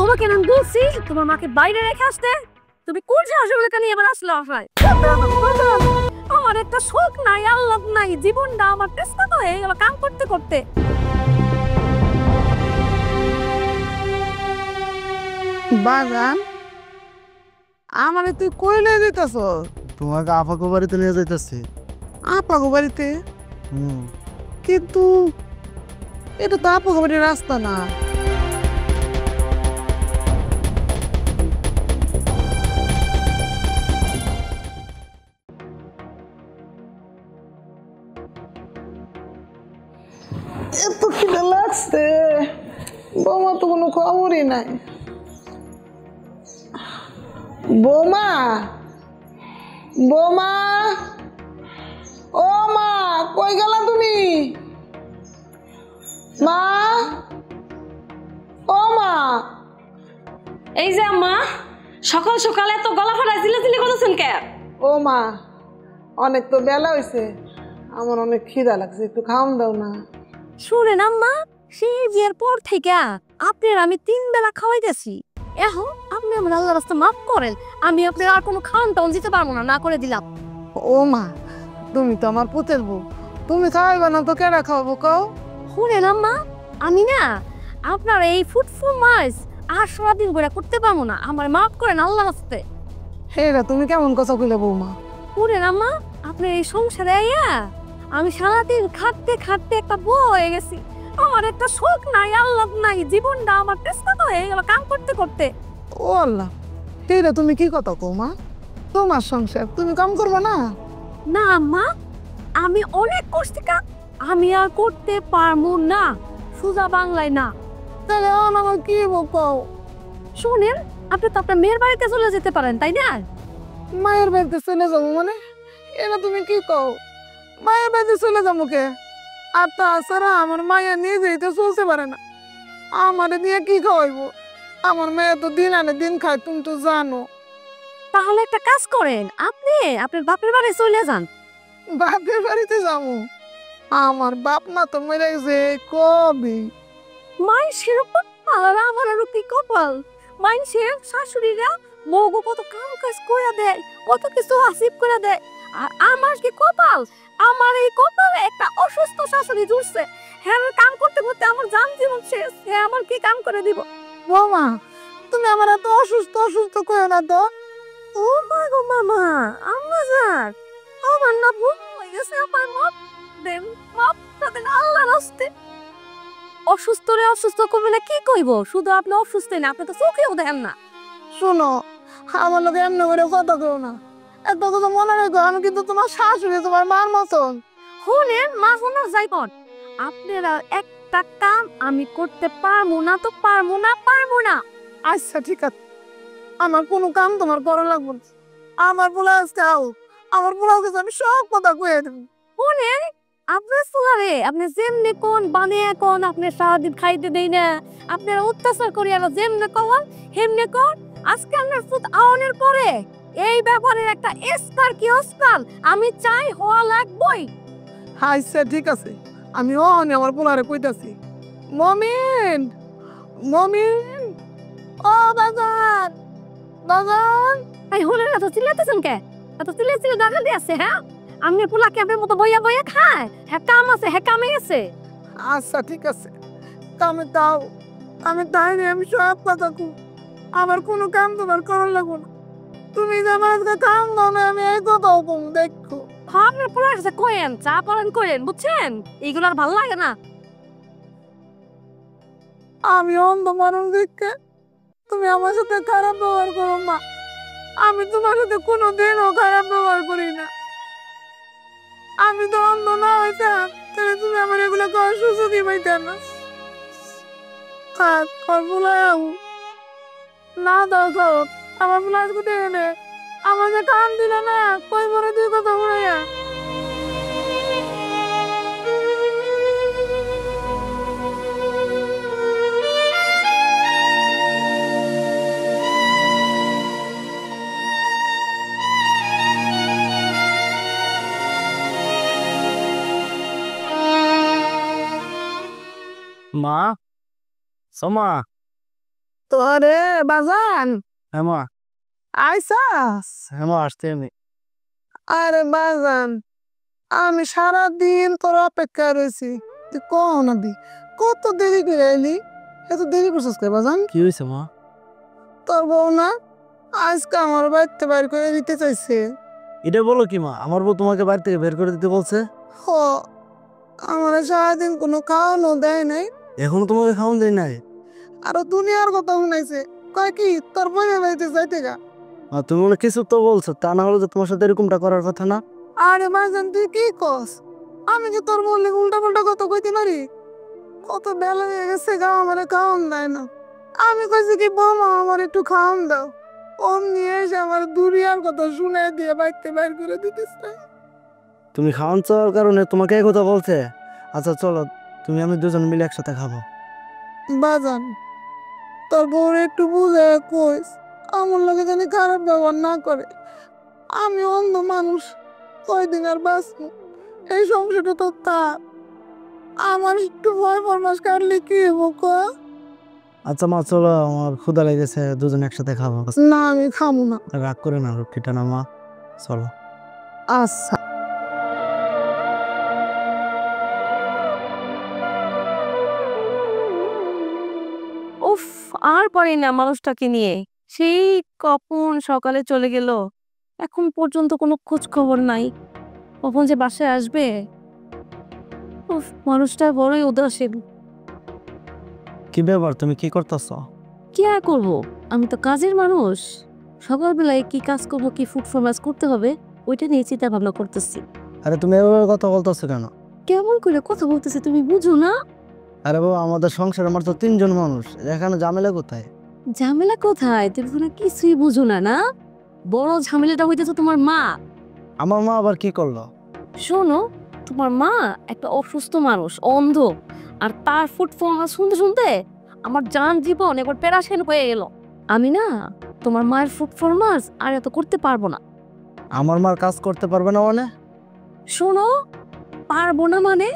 তোমাকে আমি বলছি তোমার মাকে বাইরে রেখে আসতে, তুমি কোন সাহসে বলে নিয়ে এবার আসলে আসায়? আমার একটা শখ নাই, আল্লাহ নাই, জীবনটা আমার চেষ্টা তো হয়ে গেল কাম করতে করতে। বাগান আমারে তুই কই নিয়ে যাইতাছ? তোমাকে আপাকে বাড়িতে নিয়ে যাইতেছি। আপাগো বাড়িতে? কিন্তু এটা তো আপাগো বাড়ির রাস্তা না। এত খিদে লাগছে, বৌমা তো কোনো খবরই নাই। বৌমা, বৌমা, ও মা, কই গেলা তুমি? মা, ও মা। এই যে আম্মা, সকাল সকাল এত গলা ফাটা চিল্লাচিল্লি করতেছেন কে? ও মা, অনেক তো বেলা হয়েছে, আমার অনেক খিদা লাগছে, একটু খাওয়ান দাও না। শুনেন আম্মা, সেই বিয়ের পর থেকে আপনার আমি 3 বেলা খাওয়াইতেছি। এখন আপনি আমার আল্লাহর রাস্তা মাফ করেন, আমি আপনার আর কোনো খাওয়ান টাউন দিতে পারবো না, না করে দিলাম। ও মা, তুমি তো আমার পুতের বউ, তুমি খাওয়াইবা না তো কেডা খাওয়াবো কও? শুনেন আম্মা, আমি না আপনার এই ফুটফু মাছ আর সারাদিন করে করতে পারবো না, আমার মাফ করেন আল্লাহর রাস্তে। হেরা তুমি কেমন কথা কইলে বৌমা? শুনেন আম্মা, আপনার এই সংসারে আইয়া আমি সারাদিন খাটতে খাটতে একটা বউ হয়ে গেছি। আমার একটা শখ নাই, আল্লাহ নাই, জীবনটা আমার চেষ্টা তো হয়ে গেল কাম করতে করতে। ও আল্লাহ, হেরা তুমি কি কথা কও মা? তোমার সংসার, তুমি কাম করবা না? না আম্মা, আমি অনেক কষ্ট কাম, আমি আর করতে পারবো না, সোজা বাংলায় না। তাহলে এখন আমার কি কও? শুনেন, আপনি তো আপনার মেয়ের বাড়িতে চলে যেতে পারেন, তাই না? মায়ের বাড়িতে চলে যাবো মানে? এটা তুমি কি কও? মায়ের বাড়িতে চলে যাবো কে? আর তাছাড়া আমার মায়ের নিজেই তো চলতে পারে না, আমারে দিয়ে কি খাওয়াইবো? আমার মেয়ে তো দিন আনে দিন খায়, তুমি তো জানো। তাহলে একটা কাজ করেন, আপনি আপনার বাপের বাড়ি চলে যান। বাপের বাড়িতে যাবো? আমার বাপ মা তো মেরে গেছে কবে। মাইনসের কপাল আর আমার আরো কি কপাল! মাইনসের শাশুড়িরা মগো কত কাম কাজ করে দেয়, কত কিছু আসিফ করে দেয়, আর আমার কি কপাল! আমার এই কপালে একটা অসুস্থ শাশুড়ি জুড়ছে। হ্যাঁ, কাম করতে করতে আমার জান জীবন শেষ, হ্যাঁ আমার কি কাম করে দিব? বৌমা, তুমি আমার এত অসুস্থ অসুস্থ কইও না তো। ও মা গো মামা, আম্মা যান, আমার না ভুল হয়ে গেছে, আমার মাপ দেন, মাপ দেন আল্লাহর রাস্তে। অসুস্থ রে অসুস্থ করবে না কি কইব? শুধু আপনি অসুস্থ না, আপনি তো চোখেও দেখেন না। শোনো, আমার লোক এমনি করে কথা কেউ না, এত কথা মনে রেখো, আমি কিন্তু তোমার শাশুড়ি, তোমার মার মতন। শুনেন, মা শোনা যাই কর, আপনারা একটা কাম আমি করতে পারবো না তো পারবো না, পারবো না। আচ্ছা ঠিক আছে, আমার কোনো কাম তোমার করা লাগবে না। আমার পোলা আজকে আও, আমার পোলাও কাছে আমি সব কথা কয়ে দেব। শুনেন, আপনার সোলারে আপনি যেমনি কোন বানিয়ে কোন, আপনি সারাদিন খাইতে দেই না, আপনারা অত্যাচার করি, আর যেমনি কন হেমনি কর। আজকে আপনার ফুট আওনের পরে এই ব্যাপারে একটা এসকার কি অস্কার আমি চাই হওয়া লাগবই। আচ্ছা ঠিক আছে, আমি অহনে আমার পোলারে কইতাছি। মমিন, মমিন, ও বাজার, বাজার। এই হলেন এত চিল্লাতেছেন কে? এত চিল্লে চিল্লে দেখা দিয়েছে, হ্যাঁ? আপনি পোলাকে আপনার মতো বইয়া বইয়া খায়? হ্যাঁ কাম আছে, হ্যাঁ কামে গেছে। আচ্ছা ঠিক আছে, কামে দাও, আমি তাই রে, আমি সব কথা কু, আমার কোনো কাম তোমার করার লাগবে না। তুমি যে আমার আজকে কাম দাও না, আমি এই কথাও কম দেখো। হ্যাঁ, আপনার পোলার কাছে কয়েন, চা পালন করেন, বুঝছেন? এইগুলো আর ভালো লাগে না। আমি অন্ধ মানুষ দেখে তুমি আমার সাথে খারাপ ব্যবহার করো মা, আমি তোমার সাথে কোনোদিনও খারাপ ব্যবহার করি না। আমি তো অন্ধ না হইতাম, তাহলে তুমি আমার এগুলো করার সুযোগই পাইতে না। থাক, আমার বুলাও না দাও দাও, আমার বুলা আজকে দেখে নে, আমার যে কান দিল না, কই বড় দুই কথা উড়াইয়া। মা, সোমা, তোরে বাজান হ্যাঁ মা। আইসাস? হ্যাঁ মা, আসতে আমি। আরে বাজান, আমি সারাদিন তোর অপেক্ষা রয়েছি, তুই কখন আবি? কত দেরি করে এলি? এত দেরি করছিস কে বাজান? কি হয়েছে মা? তোর বউ না আজকে আমার বাড়িতে বাইর করে দিতে চাইছে। এটা বলো কি মা, আমার বউ তোমাকে বাড়ি থেকে বের করে দিতে বলছে? হ, আমার সারাদিন কোনো খাওয়ানো দেয় নাই, এখনো তোমাকে খাওয়ান দেয় নাই? আরো দুনিয়ার কথা শুনাইছে। কয় কি তোর বোনের বাড়িতে যাইতে গা। আর তুমি মনে কিছু তো বলছো, তা না হলে তো তোমার সাথে এরকমটা করার কথা না। আরে বাজান তুই কি কস? আমি কি তোর বললে উল্টা পাল্টা কথা কইতে পারি? কত বেলা হয়ে গেছে গা, আমার খাওয়ান দেয় না। আমি কইছি কি বৌমা আমার একটু খাওয়ান দাও, অমনি এসে আমার দুনিয়ার কথা শুনে দিয়ে বাড়িতে বাইর করে দিতেছে। তুমি খাওয়ান চাওয়ার কারণে তোমাকে এই কথা বলছে? আচ্ছা চলো, তুমি আমি দুজন মিলে একসাথে খাবো। বাজান তোর বউরে একটু বুঝে কইস আমার লগে জানি খারাপ ব্যবহার না করে। আমি অন্ধ মানুষ, কয়দিন আর বাঁচবো? এই সংসারটা তো তার, আমার একটু ভয় ফরমাস কাটলে কি হবো ক? আচ্ছা মা চলো, আমার ক্ষুধা লেগেছে, দুজন একসাথে খাবো। না আমি খামু না। রাগ করে না, রক্ষিটা না মা, চলো। আচ্ছা। উফ, আর পারি না মানুষটাকে নিয়ে। সেই কখন সকালে চলে গেল, এখন পর্যন্ত কোনো খোঁজ খবর নাই। কখন যে বাসায় আসবে। উফ, মানুষটা বড়ই উদাসীন। কি ব্যাপার, তুমি কি করতেছ? কি আর করবো, আমি তো কাজের মানুষ। সকালবেলায় কি কাজ করবো, কি ফুড ফরমাস করতে হবে, ওইটা নিয়ে চিন্তা ভাবনা করতেছি। আরে তুমি এভাবে কথা বলতেছো কেন? কেমন করে কথা বলতেছে তুমি বুঝো না? আরে বাবা, আমাদের সংসারে আমার তো 3 জন মানুষ, এখানে ঝামেলা কোথায়? ঝামেলা কোথায়? তুমি কোনো কিছুই বুঝো না না? বড় ঝামেলাটা হইতেছে তোমার মা। আমার মা আবার কি করলো? শোনো, তোমার মা একটা অসুস্থ মানুষ, অন্ধ। আর তার ফুড ফরমাস শুনতে শুনতে আমার জান জীবন একবার প্যারাশান হয়ে গেল। আমি না তোমার মায়ের ফুড ফরমাস আর এত করতে পারবো না। আমার মার কাজ করতে পারবে না মানে? শোনো, পারবো না মানে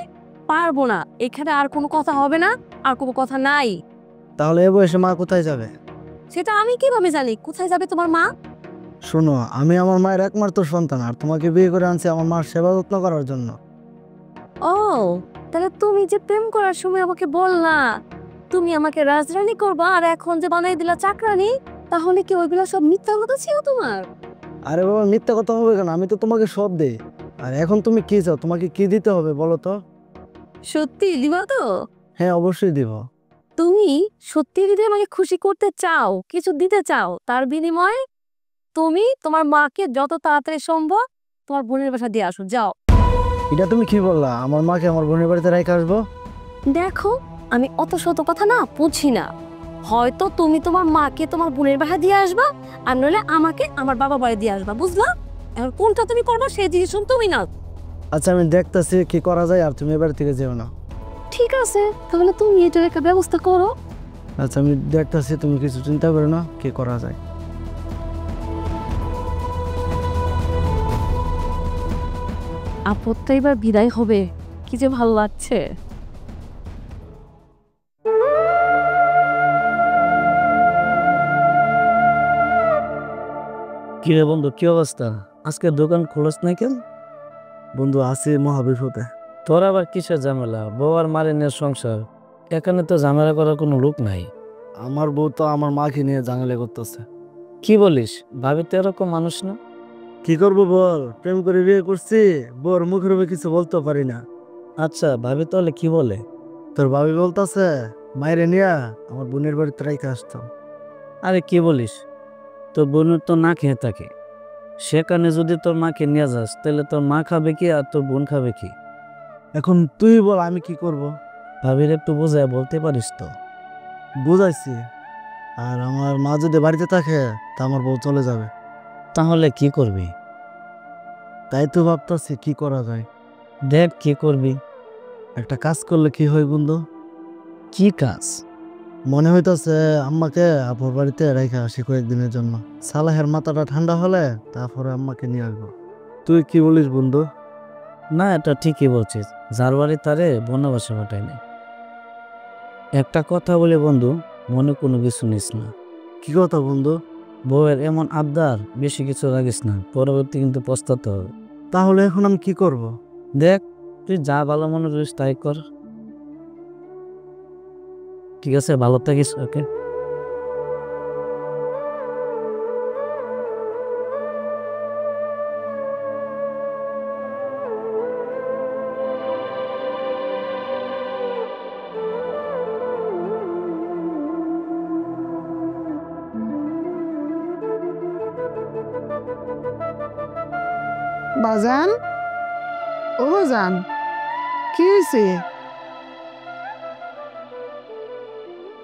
পারবো না, এখানে আর কোনো কথা হবে না, আর কোনো কথা নাই। তাহলে এ বয়সে মা কোথায় যাবে? সেটা আমি কিভাবে জানি কোথায় যাবে তোমার মা? শোনো, আমি আমার মায়ের একমাত্র সন্তান, আর তোমাকে বিয়ে করে আনছি আমার মার সেবা যত্ন করার জন্য। ও, তাহলে তুমি যে প্রেম করার সময় আমাকে বললা তুমি আমাকে রাজরানী করবা, আর এখন যে বানাই দিলা চাকরানী, তাহলে কি ওইগুলো সব মিথ্যা কথা ছিল তোমার? আরে বাবা, মিথ্যা কথা হবে কেন? আমি তো তোমাকে সব দেই। আর এখন তুমি কি চাও, তোমাকে কি দিতে হবে বলো তো? সত্যি দিবা তো? হ্যাঁ অবশ্যই দিব। তুমি সত্যি যদি আমাকে খুশি করতে চাও, কিছু দিতে চাও, তার বিনিময়ে তুমি তোমার মাকে যত তাড়াতাড়ি সম্ভব তোমার বোনের বাসা দিয়ে আসো, যাও। এটা তুমি কি বললা? আমার মাকে আমার বোনের বাড়িতে রেখে আসবো? দেখো, আমি অত শত কথা না বুঝি না। হয়তো তুমি তোমার মাকে তোমার বোনের বাসা দিয়ে আসবা, আর নইলে আমাকে আমার বাবা বাড়ি দিয়ে আসবা, বুঝলা? এখন কোনটা তুমি করবা সেই ডিসিশন তুমি নাও। আচ্ছা আমি দেখতেছি কি করা যায়, আর তুমি এবার থেকে যেও না। ঠিক আছে, তাহলে তুমি এটার একটা ব্যবস্থা করো। আচ্ছা আমি দেখতেছি, তুমি কিছু চিন্তা করো না, কি করা যায়। আপদটা এবার বিদায় হবে, কি যে ভালো লাগছে। কি রে বন্ধু, কি অবস্থা? আজকে দোকান খোলাস নাই কেন? বন্ধু আছি মহাবিপদে। তোর আবার কিসের ঝামেলা? বউ আর মারিনের সংসার, এখানে তো ঝামেলা করার কোনো লোক নাই। আমার বউ তো আমার মাকে নিয়ে ঝামেলা করতেছে। কি বলিস? ভাবি তো এরকম মানুষ না। কি করবো বল, প্রেম করে বিয়ে করছি, বউর মুখের উপরে কিছু বলতে পারি না। আচ্ছা, ভাবি তাহলে কি বলে? তোর ভাবি বলতেছে মায়েরে নিয়া আমার বোনের বাড়িতে রাইখে আসতাম। আরে কি বলিস? তোর বোন তো না খেয়ে থাকে, সেখানে যদি তোর মাকে নিয়ে যাস তাহলে তোর মা খাবে কি আর তোর বোন খাবে কি? এখন তুই বল আমি কি করব? ভাবির একটু বোঝায় বলতে পারিস তো? বুঝাইছি, আর আমার মা যদি বাড়িতে থাকে তা আমার বউ চলে যাবে। তাহলে কি করবি? তাই তো ভাবতেছি কি করা যায়। দেখ কি করবি। একটা কাজ করলে কি হয় বন্ধু? কি কাজ? মনে হইতাছে আম্মাকে আপুর বাড়িতে রেখে আসি কয়েকদিনের জন্য। সালাহের মাথাটা ঠান্ডা হলে তারপরে আম্মাকে নিয়ে আসবো। তুই কি বলিস বন্ধু? না, এটা ঠিকই বলছিস, যার বাড়ি তারে বনবাসে পাঠায় না। একটা কথা বলি বন্ধু, মনে কোনো কিছু নিস না। কি কথা বন্ধু? বউয়ের এমন আবদার, বেশি কিছু রাখিস না, পরবর্তী কিন্তু পস্তাতে হবে। তাহলে এখন আমি কি করব? দেখ, তুই যা ভালো মনে করিস তাই কর। ঠিক আছে, ভালো থাকিস। ওকে। বাজান, ও বাজান, কি হয়েছে?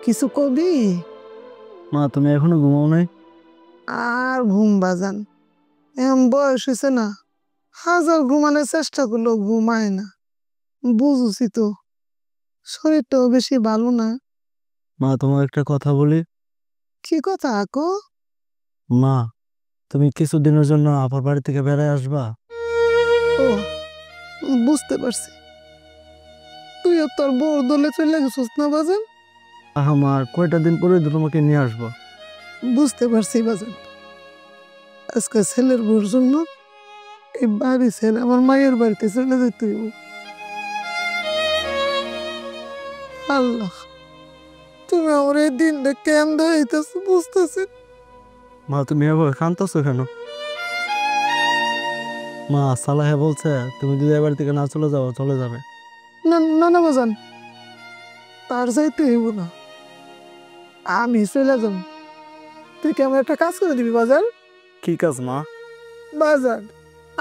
কিছু কবি? মা তুমি এখনো ঘুমাও নাই? আর ঘুম বাজান, এমন বয়স হয়েছে না, হাজার ঘুমানোর চেষ্টা করলেও ঘুমায় না। বুঝছি তো, শরীরটাও বেশি ভালো না। মা তোমার একটা কথা বলি। কি কথা আকো? মা, তুমি কিছুদিনের জন্য আপার বাড়ি থেকে বেড়ায় আসবা? ও, বুঝতে পারছি, তুইও তোর বউর দলে চলে গেছিস না বাজান? আমার কয়টা দিন পরে তোমাকে নিয়ে আসবো। বুঝতে পারছি বাজান, আজকে ছেলের বউর জন্য এই বাড়ি ছেলে আমার মায়ের বাড়িতে চলে যেতে হইব। আল্লাহ, তুমি আমার এই দিনটা কেন দাঁড়াইতেছ বুঝতেছি। মা তুমি এভাবে কাঁদতেছো কেন? মা সালাহে বলছে তুমি যদি এবার থেকে না চলে যাও চলে যাবে। না না না বাজান, তার যাইতে হইব না, আমি চলে যাব। তুই কি আমার একটা কাজ করে দিবি বাজার? কি কাজ মা? বাজার,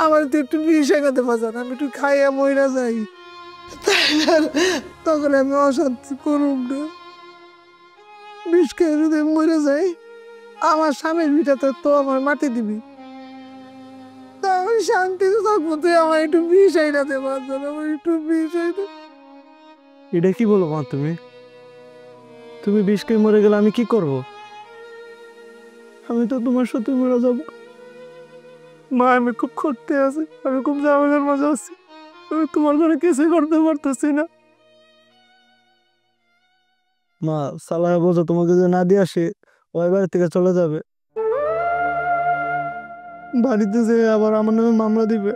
আমার তো একটু বিষ এগাতে বাজার, আমি একটু খাইয়া মইরা যাই, তখন আমি অশান্তি করুক না। বিষ খেয়ে যদি আমি মরে যাই, আমার স্বামীর ভিটাতে তো আমার মাটি দিবি, তা আমি শান্তিতে থাকবো। তুই আমার একটু বিষ আইনাতে বাজার, আমার একটু বিষ আইনা। এটা কি বলো মা তুমি? তুমি বিষ খেয়ে মরে গেলে আমি কি করব? আমি তো তোমার সাথে মরে যাব। মা আমি খুব করতে আছি, আমি খুব ঝামেলার মাঝে আছি, আমি তোমার ঘরে কিছুই করতে পারতেছি না। মা সালাহ বলছো তোমাকে যদি না দিয়ে আসি ওই বাড়ি থেকে চলে যাবে, বাড়িতে যে আবার আমার নামে মামলা দিবে।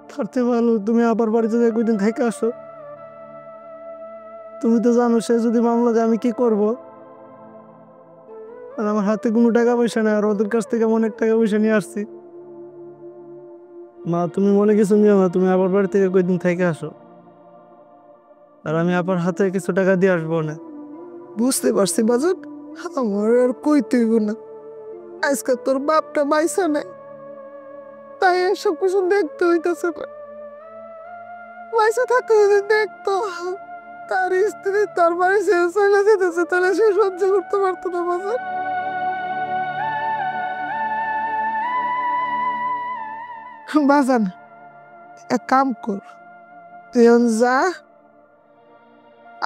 তার চেয়ে ভালো তুমি আবার বাড়িতে যে কদিন থেকে আসো। তুমি তো জানো সে যদি মামলা দেয় আমি কি করব, আর আমার হাতে কোনো টাকা পয়সা নেই, আর ওদের কাছ থেকে অনেক টাকা পয়সা নিয়ে আসছি। মা তুমি মনে কিছু নিও না, তুমি আবার বাড়ি থেকে কয়দিন থেকে আসো, আর আমি আবার হাতে কিছু টাকা দিয়ে আসবো না। বুঝতে পারছি বাজার, আমার আর কইতে হইব না, আজকে তোর বাপটা বাইসা নাই, তাই এসব কিছু দেখতে হইতেছে না। বাইসা থাকতে যদি দেখতো তার স্ত্রী তার বাড়ি ছেড়ে চলে যেতেছে, তাহলে সে সহ্য করতে পারতো না বাজার। বাজান, এক কাম কর, তুই এখন যা,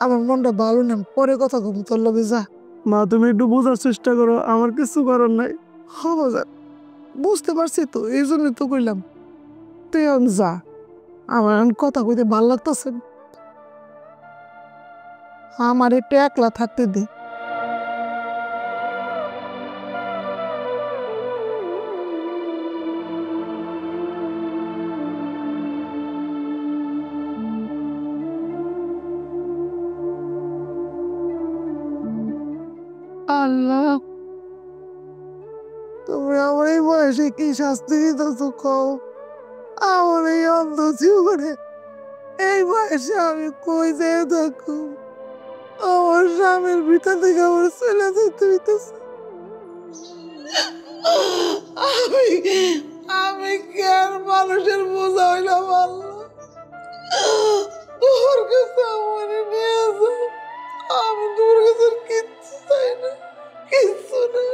আমার মনটা ভালো না, পরে কথা কব তোর লগে, যা। মা তুমি একটু বোঝার চেষ্টা করো, আমার কিছু করার নাই। হ বাজার, বুঝতে পারছি তো, এই জন্যই তো কইলাম, তুই এখন যা, আমার এখন কথা কইতে ভাল লাগতেছে না। আমার একটু একলা থাকতে দে। আল্লাহ, তুমি আমার এই বয়সে কি শাস্তি দিতেছো কও? আমার এই অন্ধ জীবনে এই বয়সে আমি কই যেয়ে থাকবো? আমার স্বামীর ভিতর থেকে আমার ছেলে যেতে হইতেছে। আমি আমি কেন মানুষের বোঝা হইলাম আল্লাহ? তোর কাছে আমার নিয়ে যা, আমি তোর কাছে আর কিচ্ছু চাই না, কিচ্ছু না।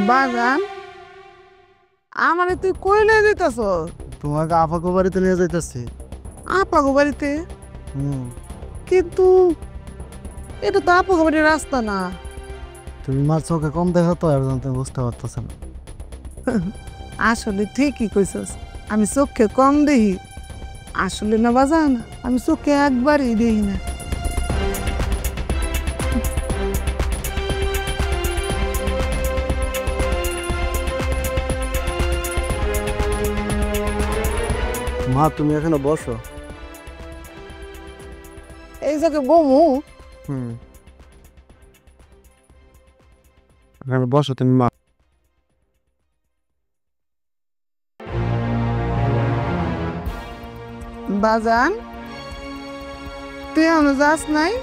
বাগান আমারে তুই কইলে দিতেছ তোমাকে আপাকে বাড়িতে নিয়ে যাইতেছি। আপাগো বাড়িতে? হুম। কিন্তু এটা তো আপাগো বাড়ির রাস্তা না। তুমি মার চোখে কম দেখো তো, এর জন্য তুমি বুঝতে পারতেছ না। আসলে ঠিকই কইছস, আমি চোখে কম দেখি। আসলে না বাজান, আমি চোখে একবারই দেখি না। মা তুমি এখানে বসো। এই জায়গায় বমু? হুম, এখানে বসো তুমি মা। বাজান তুই এখনো যাস নাই?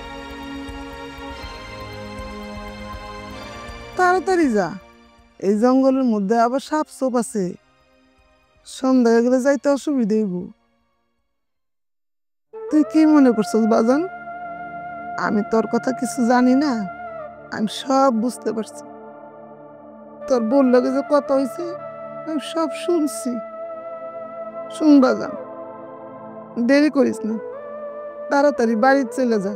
তাড়াতাড়ি যা, এই জঙ্গলের মধ্যে আবার সাপ সোপ আছে, সন্ধ্যা হয়ে গেলে যাইতে অসুবিধা হইব। তুই কি মনে করছিস বাজান, আমি তোর কথা কিছু জানি না? আমি সব বুঝতে পারছি। তোর বোন লাগে যে কথা হয়েছে আমি সব শুনছি। শুন বাজান, দেরি করিস না, তাড়াতাড়ি বাড়ি চলে যা।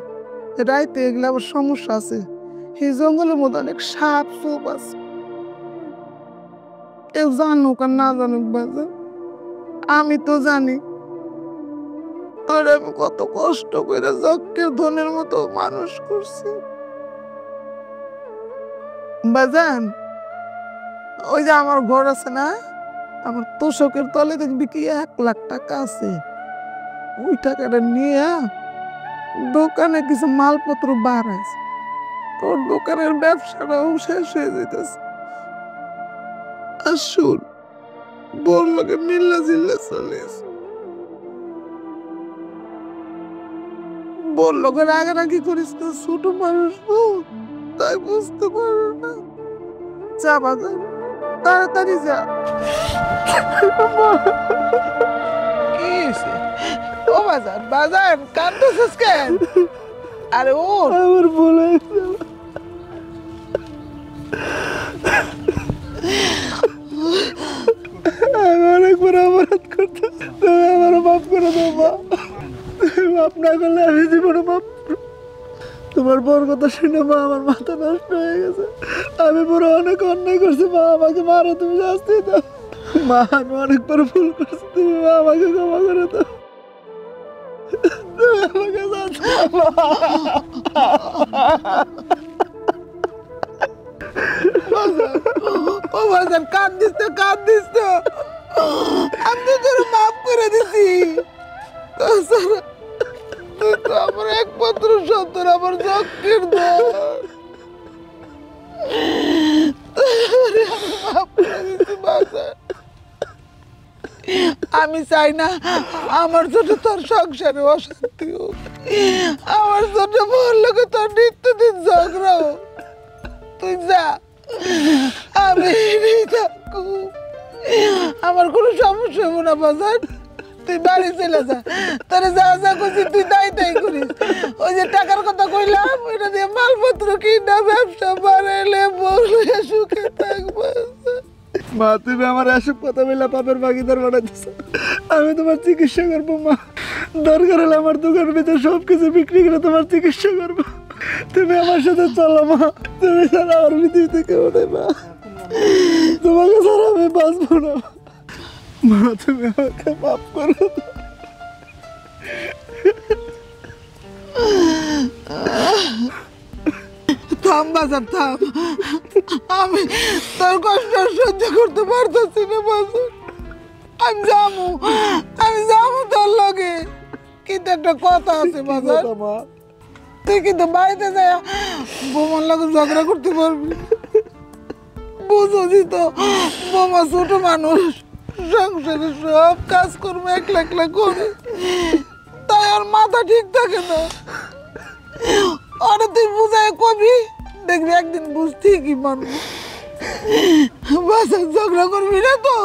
রাইতে এগুলো আবার সমস্যা আছে, এই জঙ্গলের মধ্যে অনেক সাপ সোপ আছে। কেউ জানুক আর না জানুক বাজান, আমি তো জানি তোর আমি কত কষ্ট করে যজ্ঞের ধনের মতো মানুষ করছি। বাজান ওই যে আমার ঘর আছে না, আমার তোষকের তলে দেখবি কি 1 লাখ টাকা আছে। ওই টাকাটা নিয়ে দোকানে কিছু মালপত্র বাড়াইছে, তোর দোকানের ব্যবসাটাও শেষ হয়ে যেতেছে। আর শুন, বল লোকে মিল্লা জিল্লা চলিস, বল লোকের রাগারাগি করিস তো, ছোট মানুষ তাই বুঝতে পারো না। যা বাজার, তাড়াতাড়ি যা। কি হয়েছে? ও বাজার, বাজার কাঁদতেছিস কেন? আরে ও আমার ভুল হয়েছে, আমি অনেকবার অপরাধ করতেছি, তুমি আমারও মাফ করে দাও মা। তুমি মাফ না করলে আমি জীবনে মাফ। তোমার বড় কথা শুনে মা আমার মাথা নষ্ট হয়ে গেছে। আমি পুরো অনেক অন্যায় করছি মা, আমাকে মারো, তুমি শাস্তি দাও মা। আমি অনেকবার ভুল করছি, তুমি মা আমাকে ক্ষমা করে দাও। তুমি আমাকে শাস্তি ও বাজার, কাঁদিস তো কাঁদিস তো, আমি তোর মাফ করে দিছি। তুই তো আমার একমাত্র সন্তান, আমার যজ্ঞের ধন। মাফ করে দিছি বাজার। আমি চাই না আমার জন্য তোর সংসারে অশান্তি হোক, আমার জন্য বল লোকে তোর নিত্যদিন ঝগড়া হোক। তুই যা, আমি থাকু, আমার কোনো সমস্যা হবো না বাজার। তুই বাড়ি চলে যা, তোরে যা যা করছি তুই তাই তাই করিস। ওই যে টাকার কথা কইলাম, ওইটা দিয়ে মালপত্র কিনা ব্যবসা বাড়াইলে বলে সুখে থাকবো। মা তুমি আমার এসব কথা বলে পাপের ভাগিদার বানাইতেছ। আমি তোমার চিকিৎসা করবো মা, দরকার হলে আমার দোকানের ভিতরে সবকিছু বিক্রি করে তোমার চিকিৎসা করবো। তুমি আমার সাথে চলো মা, তুমি ছাড়া আমার পৃথিবীতে কেউ নেই মা, তোমাকে ছাড়া আমি বাঁচবো না মা, তুমি আমাকে মাফ করো। থাম বাজার থাম, আমি তোর কষ্ট সহ্য করতে পারতেছি না বাজার। আমি যাবো তোর লগে, কিন্তু একটা কথা আছে বাজার, তুই কিন্তু বাড়িতে যাই বোমার লগে ঝগড়া করতে পারবি। বুঝোছি তো বোমা ছোট মানুষ, সংসারে সব কাজ করবো একলা একলা করে, তাই আর মাথা ঠিক থাকে না। ওরা তুই বুঝায় কবি, দেখবি একদিন বুঝতে কি মানবো। বাসায় ঝগড়া করবি না তো?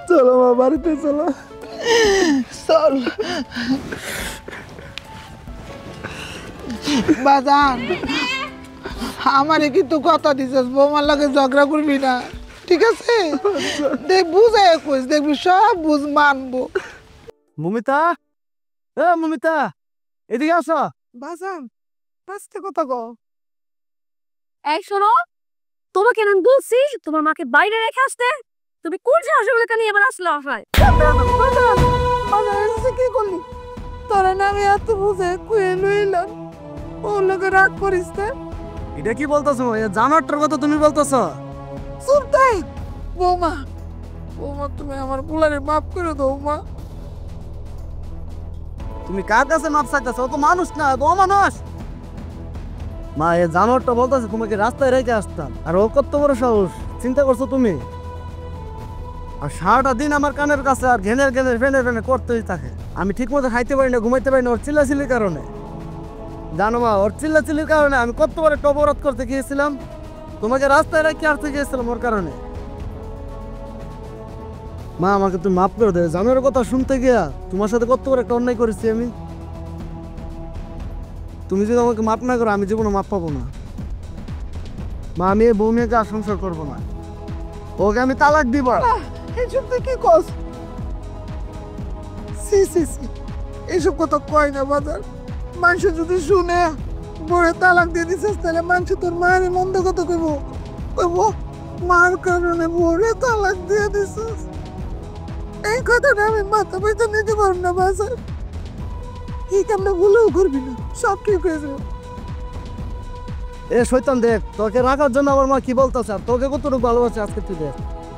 চলো মা, বাড়িতে চলো। চল। বাজান আমারে কিন্তু কথা দিছিস বৌমার লাগে ঝগড়া করবি না, ঠিক আছে? দেখ বুঝে কইস, দেখবি সব বুঝ মানবো। মমিতা, এ মমিতা, এদিকে আসো। বাজান বাঁচতে কথা কও। এই শোনো, তোমাকে আমি বলছি তোমার মাকে বাইরে রেখে আসতে, তুমি কোন সাহসে বলে নিয়ে এবার আসলে আসায়? বাজান বাজান এসে কি করলি? তোরা না আমি এত বুঝে কুয়ে লইলাম, ওর লগে রাগ করিস না। এটা কি বলতেছো? জানোয়ারটার কথা তুমি বলতেছো? চুপ তাই বৌমা, বৌমা তুমি আমার পোলারে মাফ করে দাও মা। তুমি কার কাছে মাপ চাইতেছো? ও তো মানুষ না, ও মানুষ। মা এ জানোয়ারটা বলতেছে তোমাকে রাস্তায় রেখে আসতাম, আর ও কত বড় সাহস চিন্তা করছো তুমি? আর সারাটা দিন আমার কানের কাছে আর ঘেনের ঘেনের ফেনে ফেনে করতেই থাকে। আমি ঠিক মতো খাইতে পারি না, ঘুমাইতে পারি না ওর চিল্লাচিল্লির কারণে। জানো মা, ওর চিল্লাচিল্লির কারণে আমি কত বড় একটা অপরাধ করতে গিয়েছিলাম, তোমাকে রাস্তায় রেখে আসতে গিয়েছিলাম ওর কারণে। মা আমাকে তুমি মাফ করে দে, জানোয়ারের কথা শুনতে গিয়া তোমার সাথে কত বড় একটা অন্যায় করেছি আমি। তুমি যদি আমাকে মাফ না করো আমি জীবনে মাফ পাবো না। মা আমি এই বউ মেয়েকে আর সংসার করবো না, ওকে আমি তালাক দিব। এইসব তুই কি কস? সি সি সি, এইসব কথা কয় না বাজার। মানুষ যদি শুনে বড়ে তালাক দিয়ে দিছিস তাহলে মানুষ তোর মায়ের মন্দ কথা কইব, কইব মার কারণে বড়ে তালাক দিয়ে দিছিস। এই কথাটা আমি মাথা পেতে নিতে পারব না বাজার। এই কামটা ভুলেও করবি না, সব ঠিক হয়ে যাবে। এ শয়তান দেখ, তোকে রাখার জন্য আমার মা কি বলতেছে, আর তোকে কতটুকু ভালোবাসে আজকে তুই দেখ।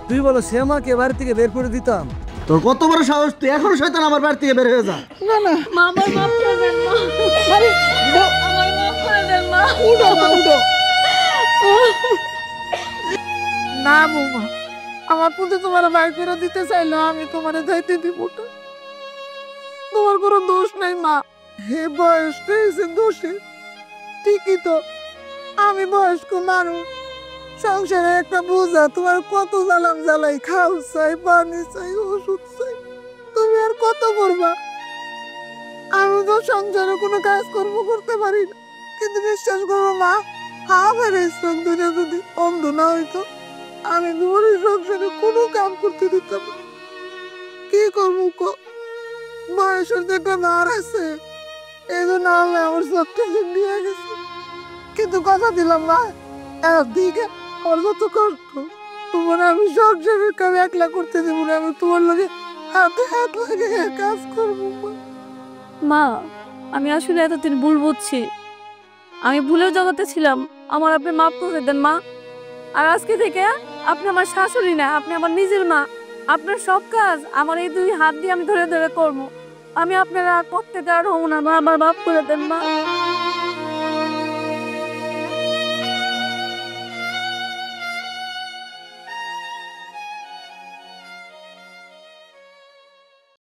তুই বলো সে মাকে বাড়ি থেকে বের করে দিতাম? তোর কত বড় সাহস, তুই এখনো শয়তান আমার বাড়ি থেকে বের হয়ে যা। না না মা আমার মাফ করে দেন মা, আরে আমার মাফ করে দেন মা। উঠো মা উঠো। না বৌমা, আমার পুঁতে তোমার বাইর করে দিতে চাইলো, আমি তোমার যাইতে দিব না। তোমার কোনো দোষ নাই মা, হে বয়স্ক হয়েছে দোষে। ঠিকই তো, আমি বয়স্ক মানুষ, সংসারে একটা বোঝা। তোমার কত জ্বালাম জ্বালাই, খাও চাই, পানি চাই, ওষুধ চাই, তুমি আর কত করবা? আমি তো সংসারে কোনো কাজ কর্ম করতে পারি না, কিন্তু বিশ্বাস করবো মা, আমার এই চোখ দুটো যদি অন্ধ না হইতো আমি তোমার এই সংসারে কোনো কাম করতে দিতাম না। কি করবো কো, বয়সের যেটা নার আছে এই জন্য আমি আমার চোখটা নিয়ে গেছি। কিন্তু কথা দিলাম না, একদিকে আমার যত কষ্ট, তোমার আমি সংসারের কাজ একলা করতে দেবো না, আমি তোমার লগে হাতে হাত লাগে কাজ করবো মা। মা আমি আসলে এতদিন ভুল বুঝছি, আমি ভুলেও জগতে ছিলাম, আমার আপনি মাফ করে দেন মা। আর আজকে থেকে আপনি আমার শাশুড়ি না, আপনি আমার নিজের মা। আপনার সব কাজ আমার এই দুই হাত দিয়ে আমি ধরে ধরে করবো। আমি আপনারা আর করতে দেওয়ার হবো না মা, আমার মাফ করে দেন মা।